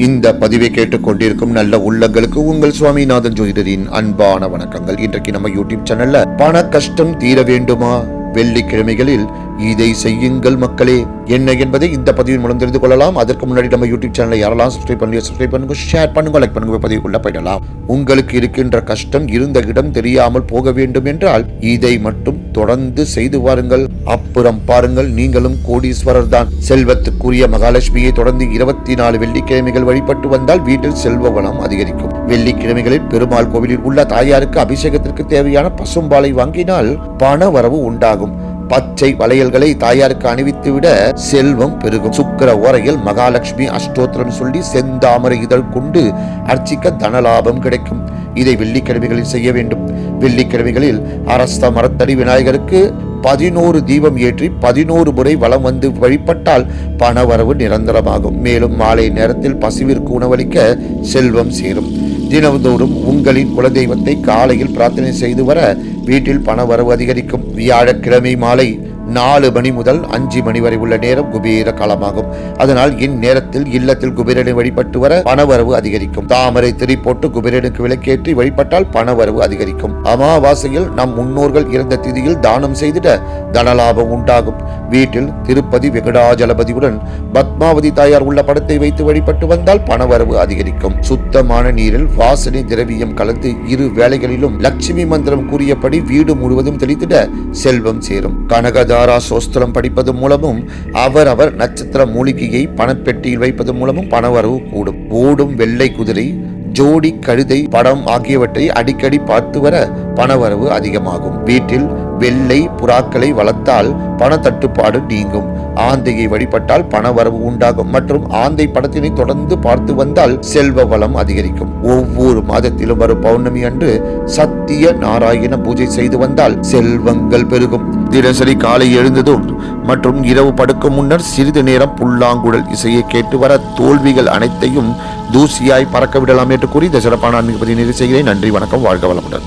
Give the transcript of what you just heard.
இந்த பதிவை கேட்டுக் கொண்டிருக்கும் நல்ல உள்ளங்களுக்கு உங்கள் சுவாமிநாதன் ஜோதிடரின் அன்பான வணக்கங்கள். இன்றைக்கு நம்ம யூடியூப் சேனல்ல பண கஷ்டம் தீர வேண்டுமா, வெள்ளிக்கிழமைகளில் இதை செய்யுங்கள் மக்களே என்ன என்பதை இந்த பதிவின் மூலம் தெரிந்து கொள்ளலாம். அதற்கு முன்னாடி நம்ம யூடியூப் சேனலை யாரெல்லாம் சப்ஸ்கிரைப் பண்ணுங்க, ஷேர் பண்ணுங்க, லைக் பண்ணுங்க, பதிவுக்குள்ள போயிடலாம். உங்களுக்கு இருக்கின்ற கஷ்டம் இருந்த இடம் தெரியாமல் போக வேண்டும் என்றால் இதை மட்டும் தொடர்ந்து செய்து வாருங்கள். அப்புறம் பாருங்கள், நீங்களும் கோடீஸ்வரர் தான். செல்வத்துக்குரிய மகாலட்சுமியை தொடர்ந்து 24 வெள்ளிக்கிழமைகள் வழிபட்டு வந்தால் வீட்டில் செல்வ வளம் அதிகரிக்கும். வெள்ளிக்கிழமைகளில் பெருமாள் கோவிலில் உள்ள தாயாருக்கு அபிஷேகத்திற்கு தேவையான பசும்பாலை வாங்கினால் பண வரவு உண்டாகும். பச்சை வளையல்களை தாயாருக்கு அணிவித்துவிட செல்வம் பெருகும். சுக்கிர ஓரையில் மகாலட்சுமி அஷ்டோத்திரம் சொல்லி செந்தாமரை இதழ் கொண்டு அர்ச்சிக்க தனலாபம் கிடைக்கும். இதை வெள்ளிக்கிழமைகளில் செய்ய வேண்டும். வெள்ளிக்கிழமைகளில் அரச மரத்தடி விநாயகருக்கு 11 தீபம் ஏற்றி 11 முறை வலம் வந்து வழிபட்டால் பணவரவு நிரந்தரமாகும். மேலும் மாலை நேரத்தில் பசுவிற்கு உணவளிக்க செல்வம் சேரும். தினந்தோறும் உங்களின் குலதெய்வத்தை காலையில் பிரார்த்தனை செய்து வர வீட்டில் பண வரவு அதிகரிக்கும். வியாழக்கிழமை மாலை 4 மணி முதல் 5 மணி வரை உள்ள நேரம் குபேர காலமாகும். அதனால் இந்நேரத்தில் இல்லத்தில் குபேரனை வழிபட்டு வர பணவரவு அதிகரிக்கும். தாமரை திரி போட்டு குபேரனுக்கு விளக்கேற்றி வழிபட்டால் பணவரவு அதிகரிக்கும். அமாவாசையில் நம் முன்னோர்கள் இறந்த திதியில் தானம் செய்திட தனலாபம் உண்டாகும். வீட்டில் திருப்பதி வெங்கடாஜலபதியுடன் பத்மாவதி தாயார் உள்ள படத்தை வைத்து வழிபட்டு வந்தால் பணவரவு அதிகரிக்கும். சுத்தமான நீரில் வாசனை திரவியம் கலந்து 2 வேளைகளிலும் லட்சுமி மந்திரம் கூறியபடி வீடு முழுவதும் தெளித்திட செல்வம் சேரும். கனகதாரா சோஸ்திரம் படிப்பது மூலமும் அவரவர் நட்சத்திர மூலிகையை பணப்பெட்டியில் வைப்பது மூலமும் பணவரவு கூடும். ஓடும் வெள்ளை குதிரை, ஜோடி கழுதை படம் ஆகியவற்றை அடிக்கடி பார்த்து வர பணவரவு அதிகமாகும். வீட்டில் வெள்ளை புறாக்களை வளர்த்தால் பண தட்டுப்பாடு நீங்கும். ஆந்தையை வழிபட்டால் பணவரவு உண்டாகும். மற்றும் ஆந்தை படத்தினை தொடர்ந்து பார்த்து வந்தால் செல்வ வளம் அதிகரிக்கும். ஒவ்வொரு மாதத்திலும் வரும் பௌர்ணமி அன்று சத்திய நாராயண பூஜை செய்து வந்தால் செல்வங்கள் பெருகும். தினசரி காலை எழுந்ததும் மற்றும் இரவு படுக்கும் முன்னர் சிறிது நேரம் புல்லாங்குழல் இசையை கேட்டு வர தோல்விகள் அனைத்தையும் தூசியாய் பறக்க விடலாம் என்று கூறி இந்த சிறப்பான ஆன்மீக பதிவை நிறைவு செய்கிறேன். நன்றி, வணக்கம், வாழ்க வளமுடன்.